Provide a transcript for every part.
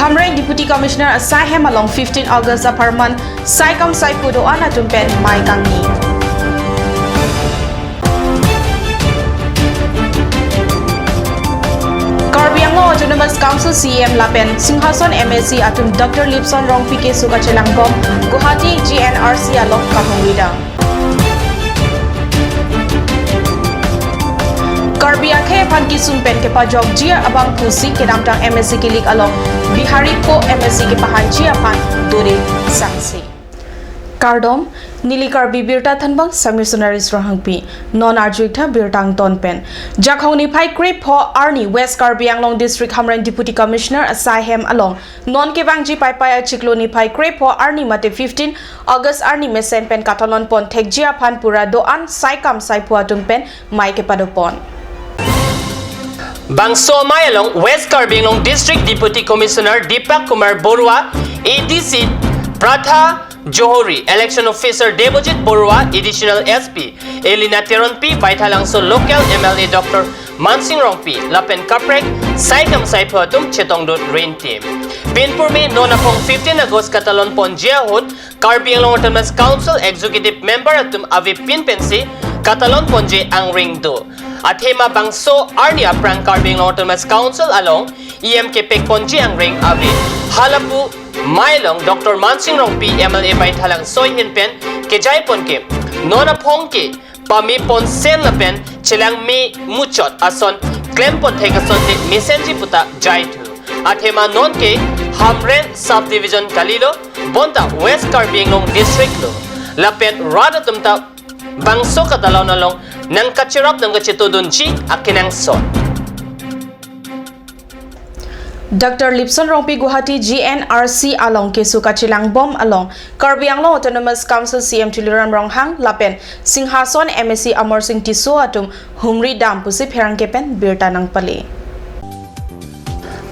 Hamreng Deputy Commissioner Asai Hem along 15 August aparman Saikam Saipudo Ana Tumpen Mai Kangni. Karbi Anglong Autonomous Council CEM Lapen Singhason MSc atum Dr. Lipson Rongpi ke Sukachelang Bom Guwahati GNRC along Kahongwida. Karbi Akhe Pan Kisung Pen ke Pajok Jia Abang Pusi ke Damtang MSc Kilik along Bihari Po MSc ke Pahan Jia Pan Dore Sangsi. Kardom Nili Karbi Birta Thanbang Samir Sunaris Rohangpi Non Arjuita Birtang Ton Pen Jakhong ni Pai Krip Ho Arni West Karbi Anglong District Hamreng Deputy Commissioner Asai Hem along Non ke Bangji Pai Pai Chiklo ni Pai Krip Ho Arni Mate 15 August Arni Mesen Pen Katalon Pon Thek Jia Pan Pura Doan Saikam Saipua Tumpen Mai ke Padopon. Bangso Mayalong West Karbi Anglong District Deputy Commissioner Deepak Kumar Borua, ADC Pratha Johori, Election Officer Devojit Borua, Additional SP, Elina Teronpi, Baithalangso Local MLA Dr. Mansing Rongpi, Lapen Kaprek, Saikam Saipatum, Chetongdut Rain Team. Pinpurme, Nonapong 15 August Katalon Ponjia Hood, Karbi Anglong Autonomous Council Executive Member Atum Avi Pinpensi, Katalon Ponje Ang Ring Do. Athema Bangso Arnia Prang Karbi Anglong Autonomous Council along EMK Pek Ponji Ang Ring Avi Halapu Mailong Dr. Mansing Rongpi MLA Baithalang Soy Hinpen Kejai Ponke Nona Pongke Pami Pon Sen Lapen Chilang Me Muchot Ason Klem Pon Thekason Te Mesenji Puta Jaitu Athema Nonke Hamren Subdivision Kalilo Bonta West Karbi Anglong District Lo Lapen Rada Tumta Bangso Katalaw Nalong Nang kachirap ng kachitudun chi akinang son. Dr. Lipson Rongpi Guwahati GNRC along kesu kachilang bom along Karbi Anglong Autonomous Council CM Tuliram Ronghang Lapen Singhason MSc Amor Singh Tiso atum Humri Dam Pusi Pherang Kepen Birta Nang Pali.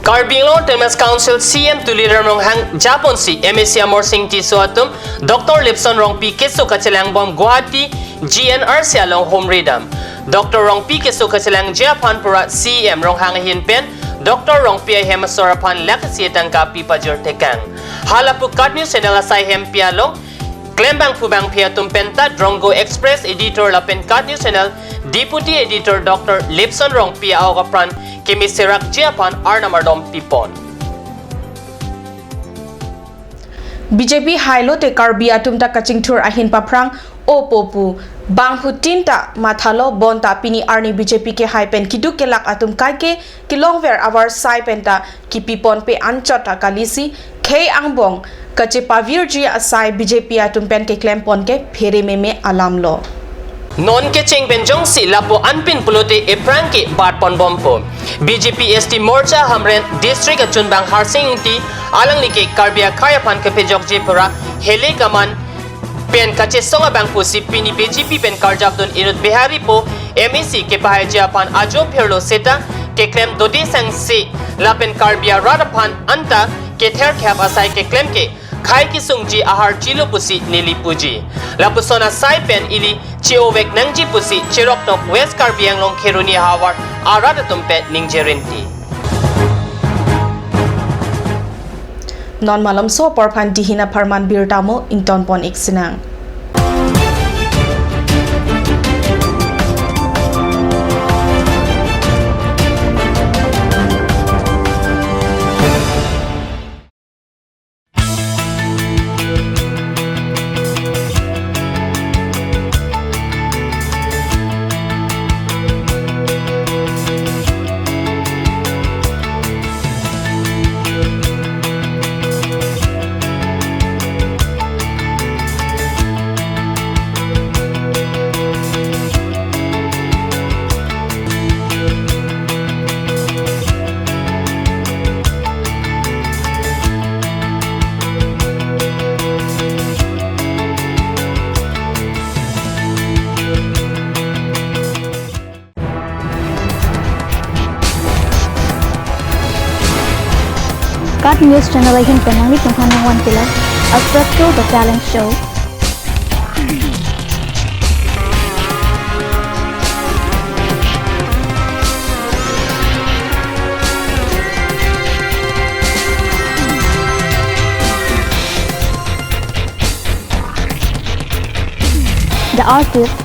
Karbi Anglong Autonomous Council CM Tuliram Ronghang Japon si MSc Amor Singh Tiso atum Dr. Lipson Rongpi kesu kachilang bom Guwahati GNRC along Home Redam. Dr. Rongpi kesu kachilang Japan Pura CM Ronghang Hinpen Dr. Rongpi ay hemasorapan lakasietang kapi pajor tekang. Halapu Kat News Channel asay hempialo Klembang Pubang Pia Tumpenta Drongo Express Editor Lapen Kat News Channel Deputy Editor Dr. Lipson Rongpi Aokapran Kimisirak Japan Arnamardom Pipon. BJP Hailo te Karbi atumta kaching tour ahin paprang o popu banghu tinta mathalo bonta pini arni BJP ke haipen kiduk ke lak atum kaike kilongver awar sai penta ki pipon pe anchota kalisi k angbong kache pavirji asai BJP atum pen ke klempon ke phere meme alamlo Non ke cheng benjong si lapo anpin pulote epranke batpon bompo BJP ST Morcha Hamren District Achunbang Harsing ti alang like Karbia Kayapan ke pejok jepura hele kaman pen kache songa bangpu si pini BJP pen karjabdon irut Bihari po MEC ke pahay Japan ajo perlo seta ke klem dodi sang si lapen Karbia Radapan anta ke ther khap asai ke klem ke khai ki sungji ahar chilo pusi nili puji lapusona sai pen ili chiowek nangji pusi chirok tok West Karbi Anglong Kheruni Hawar arada tumpe ningjerinti non malam so porphan dihina parman birtamo ington pon iksinang. Kat News Channel ay hinpanang litong hanang kila Aspecto The Talent Show. the artist,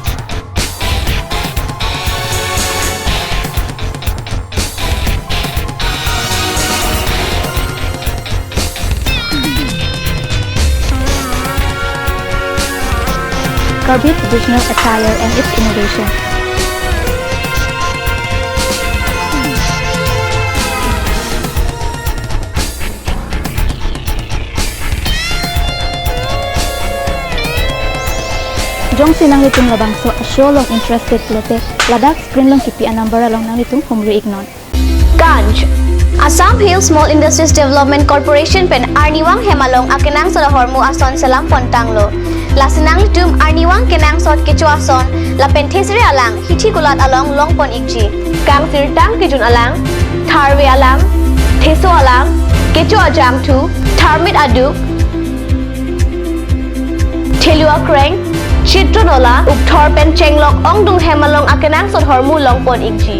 Kirby's traditional attire and its innovation. Jong sinang litung labang so show long interested plate Ladakh screen long kipi number along nang litung humri ignon. Ganj Assam Hill Small Industries Development Corporation pen Arniwang Hemalong akinang sa hormu ason salam pontanglo. Lasinang tum Arniwang kenang sot kecho ason la penthesre alang hithi gulat along longpon ikji. Kang sirtang kijun alang tharwe alang theso alang kecho ajam thu tharmit aduk Thelua kreng Chitronola ukthor pen chenglok ongdung hemalong akenang sot hormu longpon ikji.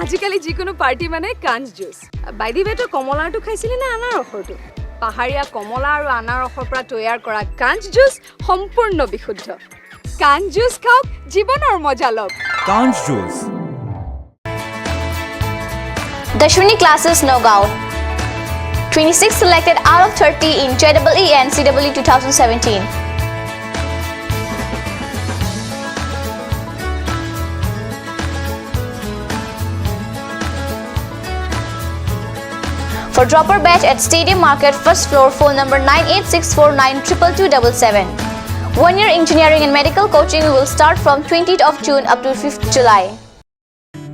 আজিকালি যিকোনো পাৰ্টি মানে কাঞ্জ জুচ বাইদি বেটো কমলাটো খাইছিলি না আনাৰ ৰসটো পাহাৰীয়া কমলা আৰু আনাৰ ৰসৰ পৰা তৈয়াৰ কৰা কাঞ্জ জুচ সম্পূৰ্ণ বিশুদ্ধ কাঞ্জ জুচ খাওক জীৱনৰ মজা লওক কাঞ্জ juice Dashwini classes Nogao 26 selected out of 30 in JEE and CEE 2017. For dropper batch at Stadium Market, first floor, phone number 9864922277. 1 year engineering and medical coaching will start from 20th of June up to 5th July.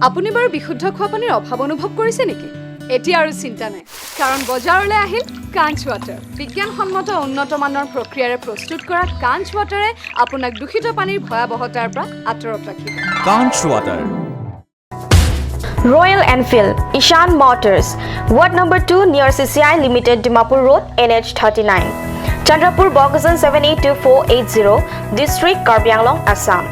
আপুনি বাৰু বিশুদ্ধ খোৱা পানীৰ অভাৱ অনুভৱ কৰিছে নেকি এতিয়া আৰু চিন্তা নাই কাৰণ বজাৰলৈ আহিল কাঞ্জ ৱাটাৰ বিজ্ঞানসন্মত উন্নত মানৰ প্ৰক্ৰিয়াৰে প্ৰস্তুত কৰা কাঞ্জ ৱাটাৰে আপোনাক দূষিত পানীৰ ভয়াৱহতাৰ পৰা আঁতৰত ৰাখিব কাঞ্জ water Royal Enfield, Ishan Motors, Ward number 2 near CCI Limited, Dimapur Road, NH 39. Chandrapur, Bogazan 782480, District, Karbi Anglong, Assam.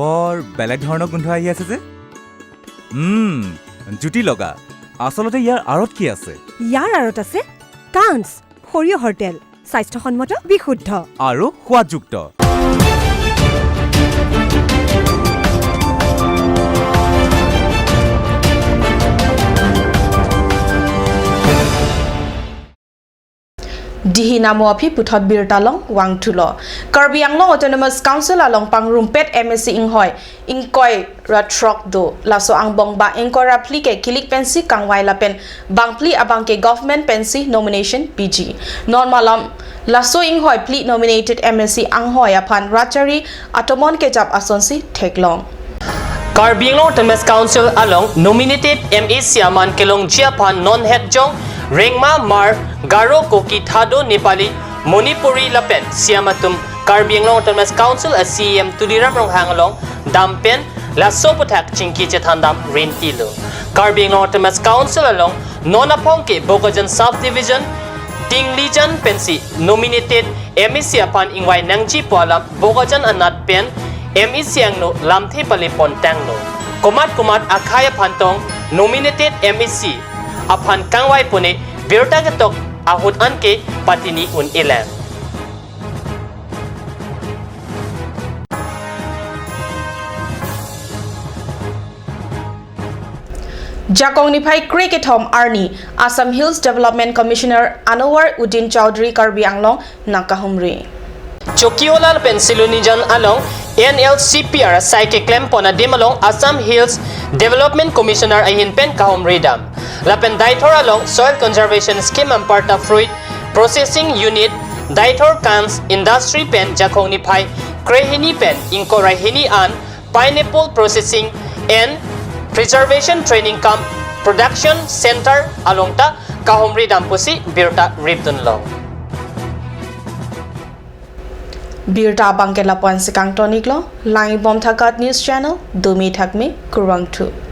বৰ বেলেগ ধৰণৰ গোন্ধ আহি আছে যে জুতি লগা আসলতে ইয়াৰ আৰত কি আছে ইয়াৰ আৰত আছে কাঞ্জ সৰিয়হৰ তেল স্বাস্থ্যসন্মত বিশুদ্ধ আৰু সোৱাদযুক্ত Dihi namo api puthot birtalong wangthulo Karbi Anglong Autonomous Council along pangrumpet MSc inghoi ingkoi ratrok do laso angbong ba ingkora plike kilik pensi kangwai lapen bangpli abangke government pensi nomination PG normalam laso inghoi pli nominated MSc anghoi apan rachari atomon ke jap asonsi theklong Karbi Anglong Autonomous Council along nominated MSc aman kelong jiapan non head jong Rengma Mar Garo Koki Thado Nepali Monipuri Lapen Siamatum Karbi Anglong Autonomous Council as CM Tudiram Ronghangalong Dampen La Sopotak Chinki Chethandam Rentilo Karbi Anglong Autonomous Council along Nonapongke Bogajan Subdivision Ting Lijan pensi nominated MEC apan ingway nangji poalam bogajan anat pen MEC angno lamthi palipon tangno. Kumat akhaya pantong nominated MEC apan kangway pune birta gatok ahut anke patini un ilan. Jakong Niphai Cricket Home Arni, Assam Hills Development Commissioner Anwar Uddin Chowdhury Karbi Anglong Nakahumri. Chokiolal Pensilunijan along NLCPR Saike Klem Pona Dimalong Assam Hills Development Commissioner Ahin Pen Kahumri Dam. Lapen Daitor along Soil Conservation Scheme and Parta Fruit Processing Unit Daitor Kans Industry Pen Jakong Niphai Krehini Pen Inkorahini An Pineapple Processing and Preservation Training Camp Production Center alongta Kahumri Dampusi Birta Ripton Long. Birta Bangkela Pon Sikang Toniklo, Langi Bom Thakat News Channel, Dumi Thakme, Kurang 2.